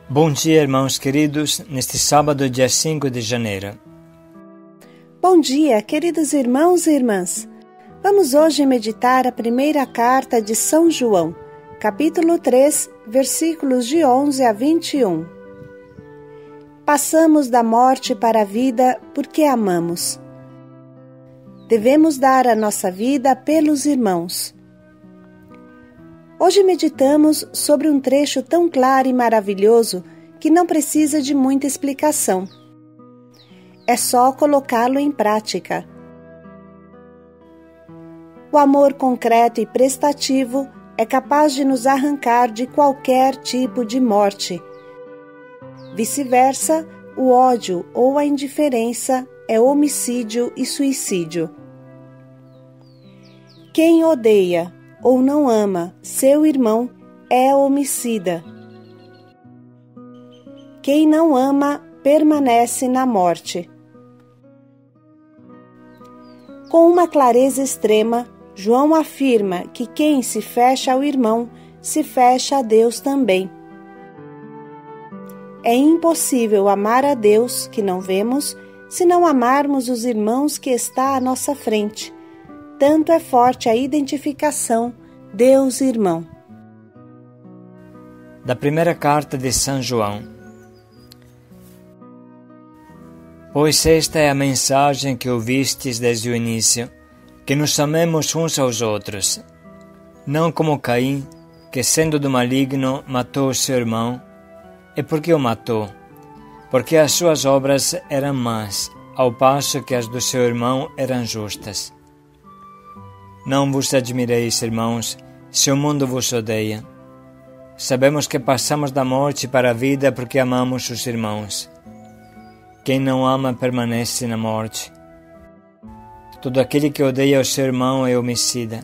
Bom dia, irmãos queridos, neste sábado, dia 5 de janeiro. Bom dia, queridos irmãos e irmãs. Vamos hoje meditar a primeira carta de São João, capítulo 3, versículos de 11 a 21. Passamos da morte para a vida porque amamos. Devemos dar a nossa vida pelos irmãos. Hoje meditamos sobre um trecho tão claro e maravilhoso que não precisa de muita explicação. É só colocá-lo em prática. O amor concreto e prestativo é capaz de nos arrancar de qualquer tipo de morte. Vice-versa, o ódio ou a indiferença é homicídio e suicídio. Quem odeia ou não ama seu irmão é homicida. Quem não ama permanece na morte. Com uma clareza extrema, João afirma que quem se fecha ao irmão se fecha a Deus também. É impossível amar a Deus, que não vemos, se não amarmos os irmãos que está à nossa frente. Tanto é forte a identificação Deus-irmão. Da primeira carta de São João. Pois esta é a mensagem que ouvistes desde o início, que nos amemos uns aos outros. Não como Caim, que sendo do maligno matou o seu irmão. E por que o matou? Porque as suas obras eram más, ao passo que as do seu irmão eram justas. Não vos admireis, irmãos, se o mundo vos odeia. Sabemos que passamos da morte para a vida porque amamos os irmãos. Quem não ama permanece na morte. Todo aquele que odeia o seu irmão é homicida.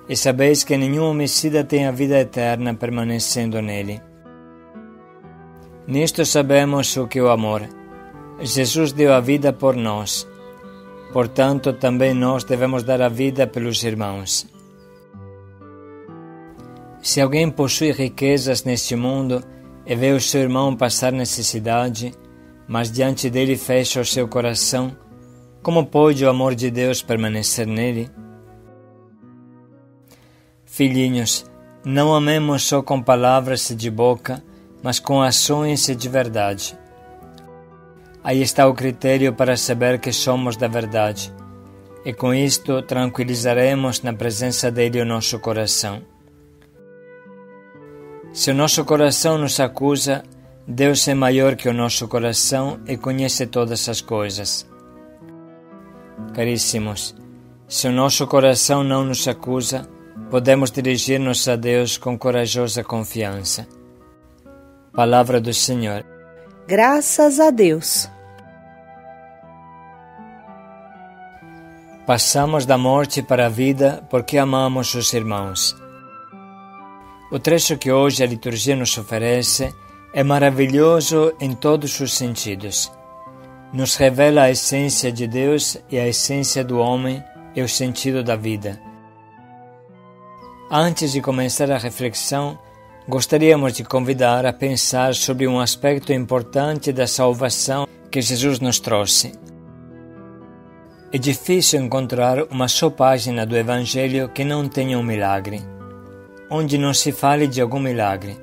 E sabeis que nenhum homicida tem a vida eterna permanecendo nele. Nisto sabemos o que é o amor. Jesus deu a vida por nós. Portanto, também nós devemos dar a vida pelos irmãos. Se alguém possui riquezas neste mundo e vê o seu irmão passar necessidade, mas diante dele fecha o seu coração, como pode o amor de Deus permanecer nele? Filhinhos, não amemos só com palavras de boca, mas com ações de verdade. Aí está o critério para saber que somos da verdade, e com isto tranquilizaremos na presença dele o nosso coração. Se o nosso coração nos acusa, Deus é maior que o nosso coração e conhece todas as coisas. Caríssimos, se o nosso coração não nos acusa, podemos dirigir-nos a Deus com corajosa confiança. Palavra do Senhor. Graças a Deus. Passamos da morte para a vida porque amamos os irmãos. O trecho que hoje a liturgia nos oferece é maravilhoso em todos os sentidos. Nos revela a essência de Deus e a essência do homem e o sentido da vida. Antes de começar a reflexão, gostaríamos de convidar a pensar sobre um aspecto importante da salvação que Jesus nos trouxe. É difícil encontrar uma só página do Evangelho que não tenha um milagre, onde não se fale de algum milagre.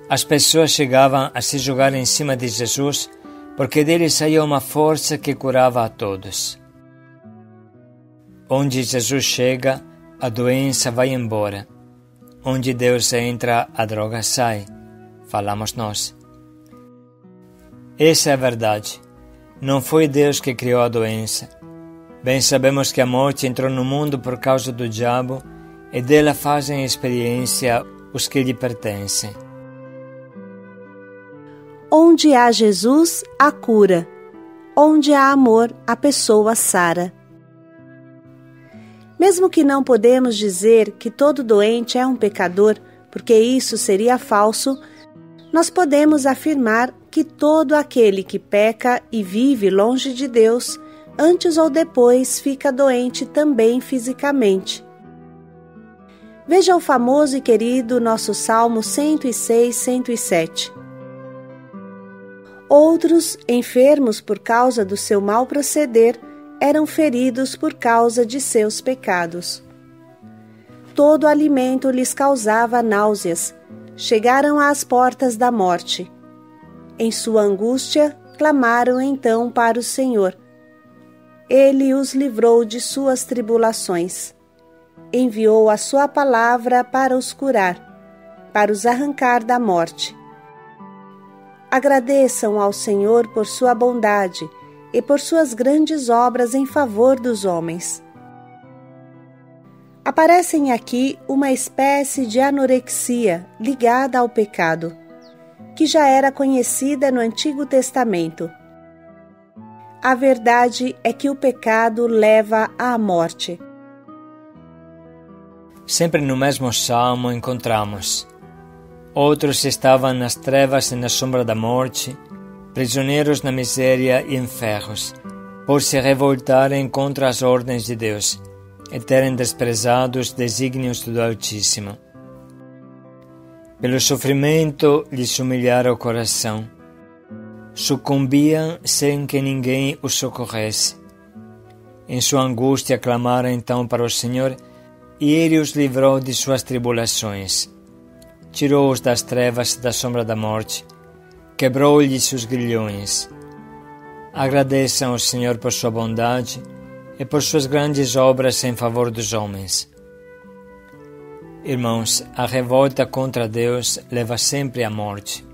As pessoas chegavam a se jogar em cima de Jesus porque dele saía uma força que curava a todos. Onde Jesus chega, a doença vai embora. Onde Deus entra, a droga sai, falamos nós. Essa é a verdade. Não foi Deus que criou a doença. Bem sabemos que a morte entrou no mundo por causa do diabo e dela fazem experiência os que lhe pertencem. Onde há Jesus, há cura. Onde há amor, a pessoa sara. Mesmo que não podemos dizer que todo doente é um pecador, porque isso seria falso, nós podemos afirmar que todo aquele que peca e vive longe de Deus, antes ou depois fica doente também fisicamente. Veja o famoso e querido nosso Salmo 106, 107. Outros, enfermos por causa do seu mau proceder, eram feridos por causa de seus pecados. Todo alimento lhes causava náuseas, chegaram às portas da morte. Em sua angústia, clamaram então para o Senhor. Ele os livrou de suas tribulações. Enviou a sua palavra para os curar, para os arrancar da morte. Agradeçam ao Senhor por sua bondade e por suas grandes obras em favor dos homens. Aparecem aqui uma espécie de anorexia ligada ao pecado, que já era conhecida no Antigo Testamento. A verdade é que o pecado leva à morte. Sempre no mesmo salmo encontramos: outros estavam nas trevas e na sombra da morte, prisioneiros na miséria e em ferros, por se revoltarem contra as ordens de Deus e terem desprezado os desígnios do Altíssimo. Pelo sofrimento lhes humilhara o coração, sucumbiam sem que ninguém os socorresse. Em sua angústia clamaram então para o Senhor, e Ele os livrou de suas tribulações. Tirou-os das trevas e da sombra da morte, quebrou-lhes os grilhões. Agradeçam ao Senhor por sua bondade e por suas grandes obras em favor dos homens. Irmãos, a revolta contra Deus leva sempre à morte.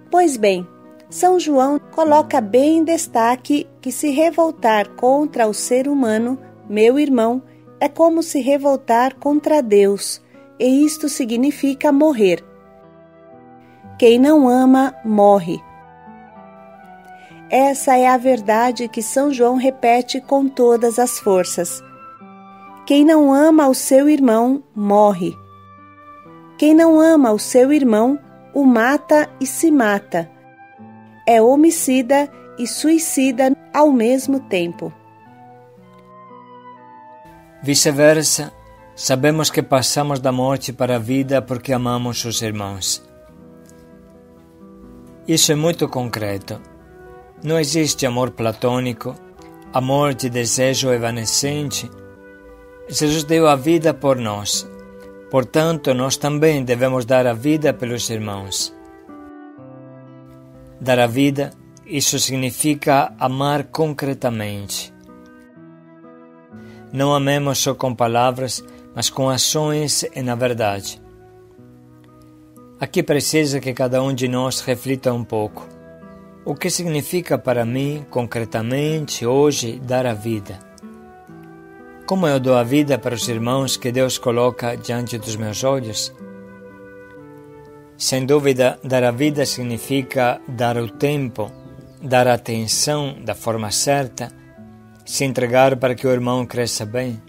Pois bem, São João coloca bem em destaque que se revoltar contra o ser humano, meu irmão, é como se revoltar contra Deus, e isto significa morrer. Quem não ama, morre. Essa é a verdade que São João repete com todas as forças. Quem não ama o seu irmão, morre. Quem não ama o seu irmão, o mata e se mata. É homicida e suicida ao mesmo tempo. Vice-versa, sabemos que passamos da morte para a vida porque amamos os irmãos. Isso é muito concreto. Não existe amor platônico, amor de desejo evanescente. Jesus deu a vida por nós. Portanto, nós também devemos dar a vida pelos irmãos. Dar a vida, isso significa amar concretamente. Não amemos só com palavras, mas com ações e na verdade. Aqui precisa que cada um de nós reflita um pouco. O que significa para mim, concretamente, hoje, dar a vida? Como eu dou a vida para os irmãos que Deus coloca diante dos meus olhos? Sem dúvida, dar a vida significa dar o tempo, dar a atenção da forma certa, se entregar para que o irmão cresça bem.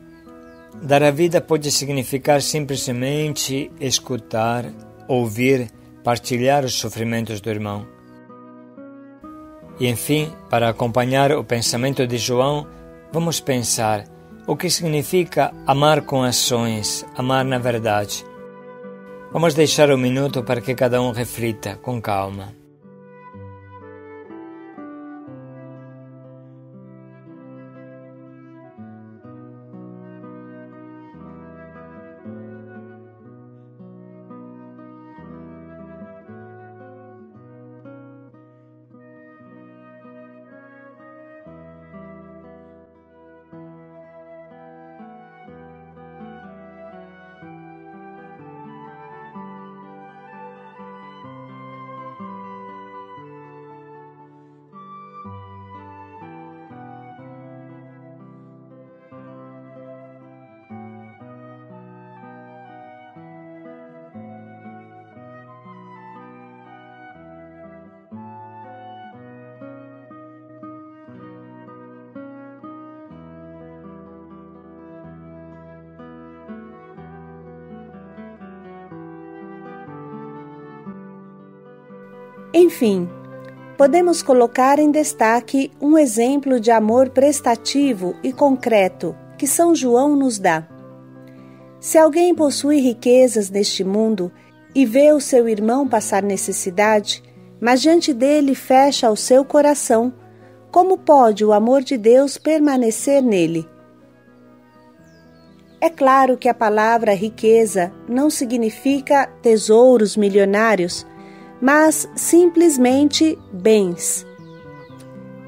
Dar a vida pode significar simplesmente escutar, ouvir, partilhar os sofrimentos do irmão. E enfim, para acompanhar o pensamento de João, vamos pensar o que significa amar com ações, amar na verdade. Vamos deixar um minuto para que cada um reflita com calma. Enfim, podemos colocar em destaque um exemplo de amor prestativo e concreto que São João nos dá. Se alguém possui riquezas neste mundo e vê o seu irmão passar necessidade, mas diante dele fecha o seu coração, como pode o amor de Deus permanecer nele? É claro que a palavra riqueza não significa tesouros milionários, mas simplesmente bens.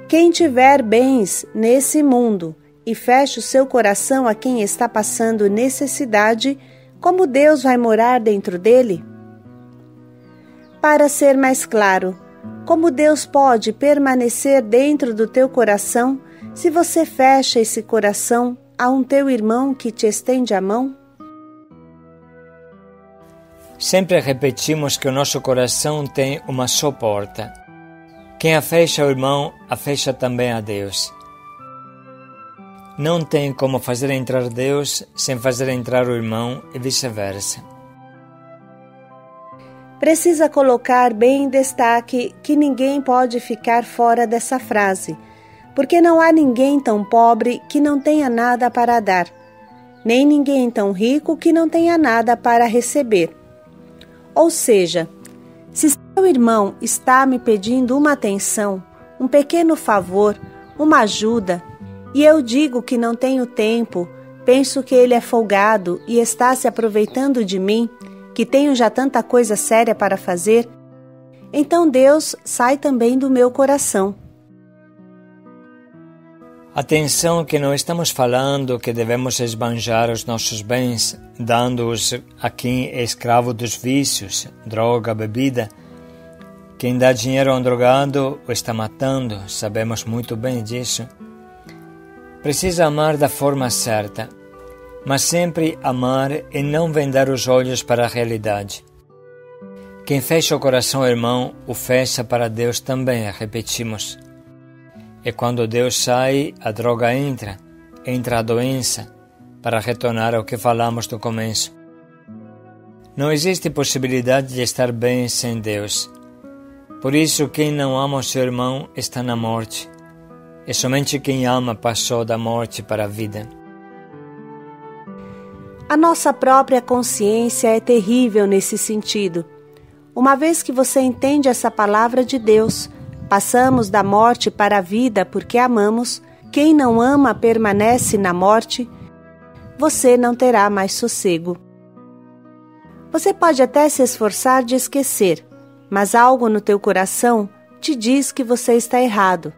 Quem tiver bens nesse mundo e fecha o seu coração a quem está passando necessidade, como Deus vai morar dentro dele? Para ser mais claro, como Deus pode permanecer dentro do teu coração se você fecha esse coração a um teu irmão que te estende a mão? Sempre repetimos que o nosso coração tem uma só porta. Quem a fecha ao irmão, a fecha também a Deus. Não tem como fazer entrar Deus sem fazer entrar o irmão e vice-versa. Precisa colocar bem em destaque que ninguém pode ficar fora dessa frase, porque não há ninguém tão pobre que não tenha nada para dar, nem ninguém tão rico que não tenha nada para receber. Ou seja, se seu irmão está me pedindo uma atenção, um pequeno favor, uma ajuda, e eu digo que não tenho tempo, penso que ele é folgado e está se aproveitando de mim, que tenho já tanta coisa séria para fazer, então Deus sai também do meu coração. Atenção que não estamos falando que devemos esbanjar os nossos bens, dando-os a quem é escravo dos vícios, droga, bebida. Quem dá dinheiro a um drogado o está matando, sabemos muito bem disso. Precisa amar da forma certa, mas sempre amar e não vendar os olhos para a realidade. Quem fecha o coração ao irmão, o fecha para Deus também, repetimos. E quando Deus sai, a droga entra a doença, para retornar ao que falamos no começo. Não existe possibilidade de estar bem sem Deus. Por isso, quem não ama o seu irmão está na morte. E somente quem ama passou da morte para a vida. A nossa própria consciência é terrível nesse sentido. Uma vez que você entende essa palavra de Deus, passamos da morte para a vida porque amamos. Quem não ama permanece na morte. Você não terá mais sossego. Você pode até se esforçar de esquecer, mas algo no teu coração te diz que você está errado.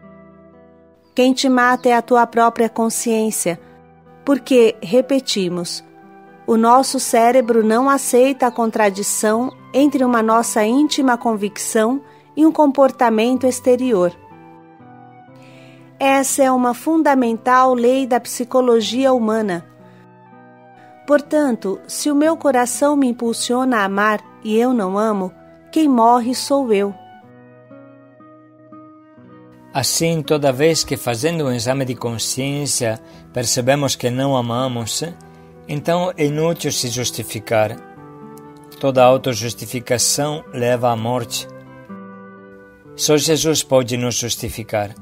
Quem te mata é a tua própria consciência, porque, repetimos, o nosso cérebro não aceita a contradição entre uma nossa íntima convicção e um comportamento exterior. Essa é uma fundamental lei da psicologia humana. Portanto, se o meu coração me impulsiona a amar e eu não amo, quem morre sou eu. Assim, toda vez que fazendo um exame de consciência percebemos que não amamos, então é inútil se justificar. Toda autojustificação leva à morte. Só Jesus pode nos justificar.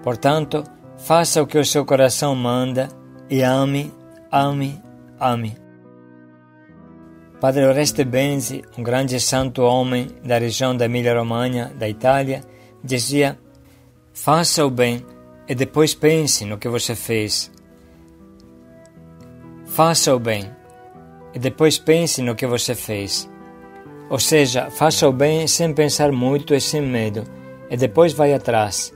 Portanto, faça o que o seu coração manda e ame, ame, ame. Padre Oreste Benzi, um grande santo homem da região da Emília-Romanha, da Itália, dizia: faça o bem e depois pense no que você fez. Faça o bem e depois pense no que você fez. Ou seja, faça o bem sem pensar muito e sem medo, e depois vai atrás.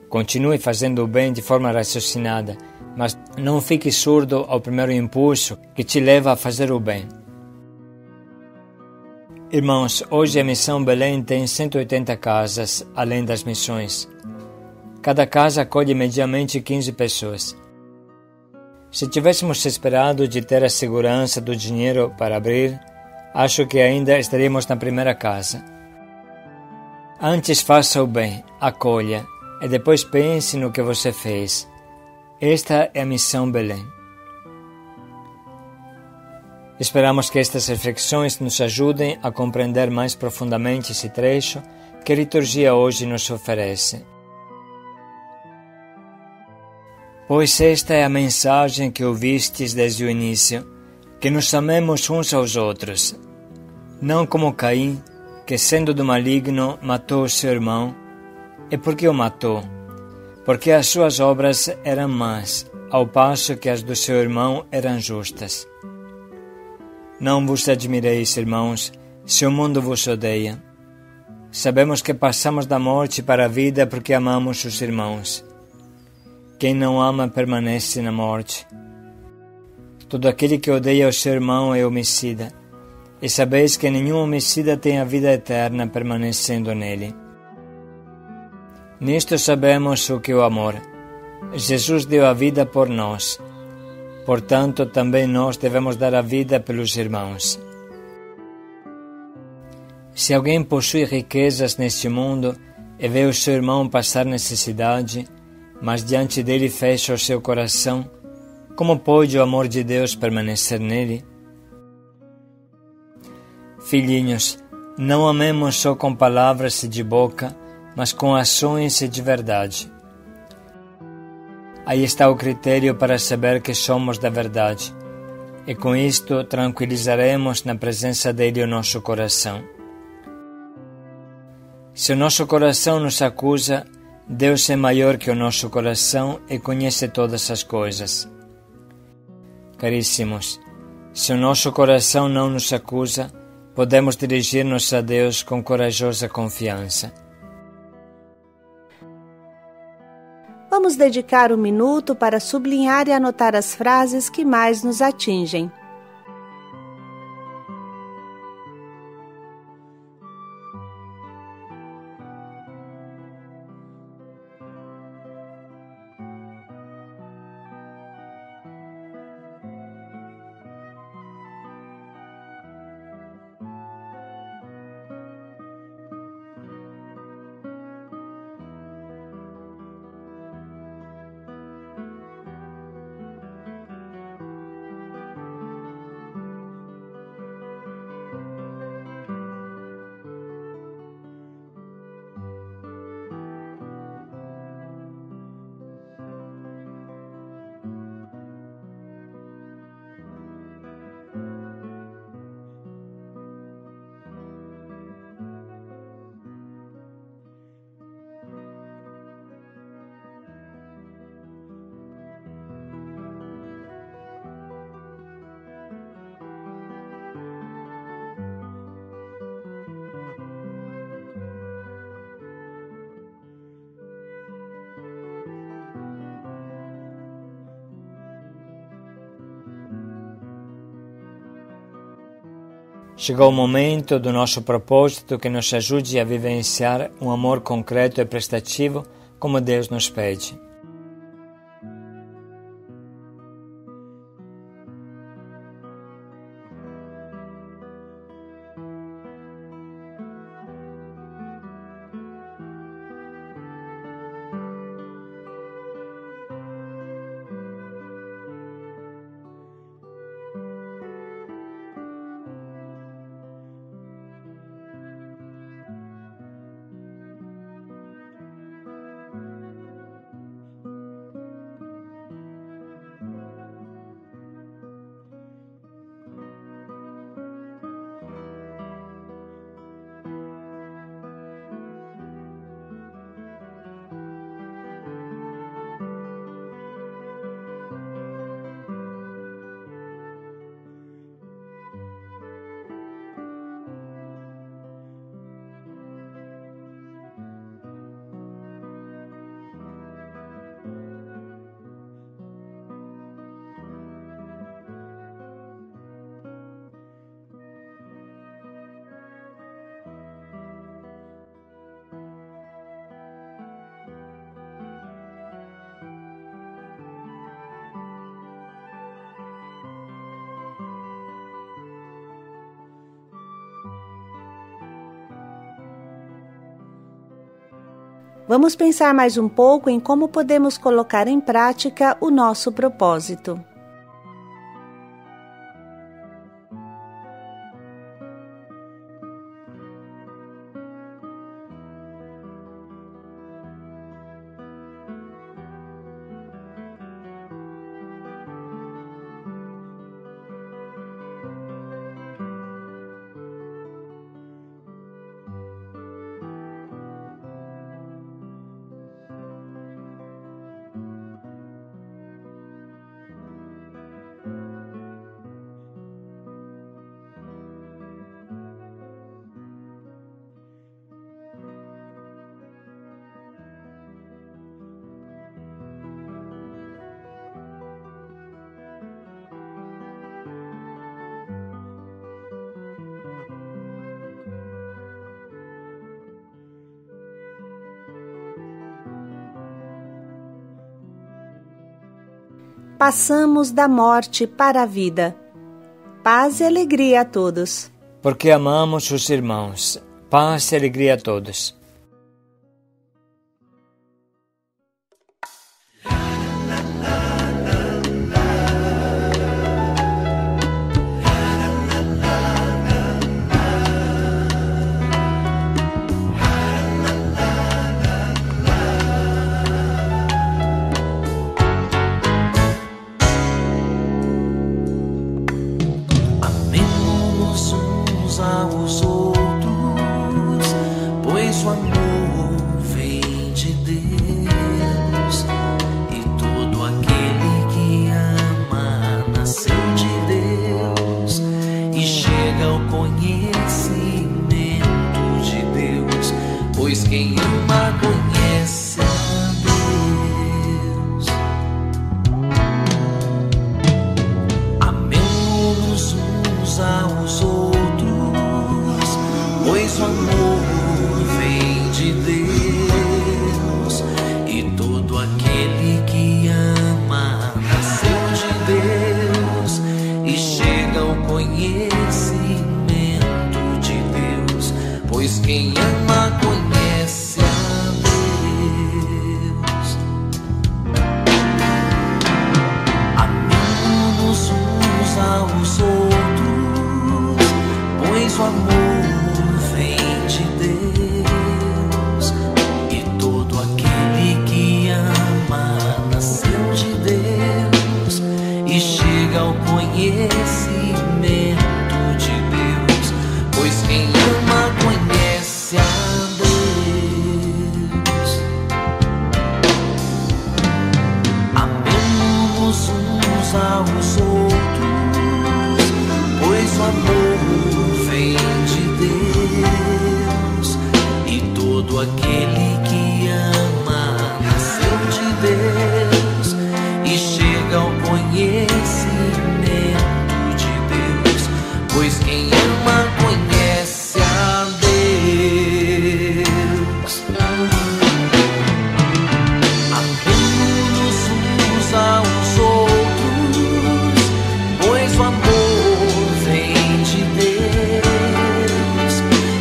Continue fazendo o bem de forma raciocinada, mas não fique surdo ao primeiro impulso que te leva a fazer o bem. Irmãos, hoje a Missão Belém tem 180 casas, além das missões. Cada casa acolhe mediamente 15 pessoas. Se tivéssemos esperado de ter a segurança do dinheiro para abrir, acho que ainda estaríamos na primeira casa. Antes faça o bem, acolha, e depois pense no que você fez. Esta é a Missão Belém. Esperamos que estas reflexões nos ajudem a compreender mais profundamente esse trecho que a liturgia hoje nos oferece. Pois esta é a mensagem que ouvistes desde o início, que nos amemos uns aos outros, não como Caim, que sendo do maligno matou o seu irmão. E por que o matou? Porque as suas obras eram más, ao passo que as do seu irmão eram justas. Não vos admireis, irmãos, se o mundo vos odeia. Sabemos que passamos da morte para a vida porque amamos os irmãos. Quem não ama permanece na morte. Todo aquele que odeia o seu irmão é homicida, e sabeis que nenhum homicida tem a vida eterna permanecendo nele. Nisto sabemos o que é o amor. Jesus deu a vida por nós. Portanto, também nós devemos dar a vida pelos irmãos. Se alguém possui riquezas neste mundo e vê o seu irmão passar necessidade, mas diante dele fecha o seu coração, como pode o amor de Deus permanecer nele? Filhinhos, não amemos só com palavras e de boca, mas com ações e de verdade. Aí está o critério para saber que somos da verdade, e com isto tranquilizaremos na presença dele o nosso coração. Se o nosso coração nos acusa, Deus é maior que o nosso coração e conhece todas as coisas. Caríssimos, se o nosso coração não nos acusa, podemos dirigir-nos a Deus com corajosa confiança. Vamos dedicar um minuto para sublinhar e anotar as frases que mais nos atingem. Chegou o momento do nosso propósito que nos ajude a vivenciar um amor concreto e prestativo como Deus nos pede. Vamos pensar mais um pouco em como podemos colocar em prática o nosso propósito. passamos da morte para a vida. Paz e alegria a todos. Porque amamos os irmãos. Paz e alegria a todos. Aos outros, pois o amor vem de Deus, e todo aquele que ama nasceu de Deus e chega ao conhecimento de Deus, pois quem ama conhece a Deus. Amemos uns aos outros, pois o amor vem de Deus, e todo aquele que ama nasceu de Deus e chega ao conhecimento de Deus, pois quem ama conhece a Deus. Amemos uns aos outros, pois o amor vem de Deus, e todo aquele que ama nasceu de Deus e chega ao conhecimento de Deus, pois quem ama conhece a Deus. Amemos uns aos outros, pois o amor vem de Deus, e todo aquele que ama nasceu de Deus e chega ao conhecimento de Deus, pois quem ama conhece a Deus. Amemos uns aos outros, pois o amor vem de Deus,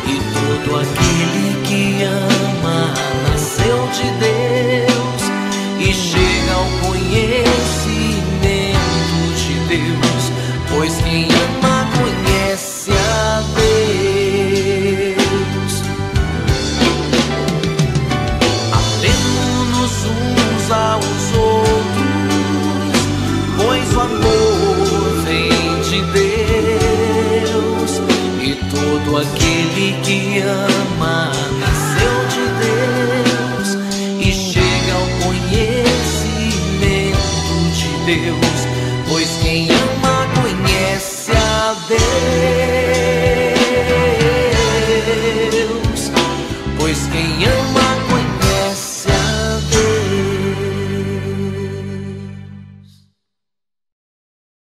e todo aquele que ama nasceu de Deus e chega ao conhecimento de Deus, pois quem ama conhece a Deus. Amemos uns aos outros, pois o amor vem de Deus, e todo aquele que ama nasceu de Deus e chega ao conhecimento de Deus, pois quem ama conhece a Deus, pois quem ama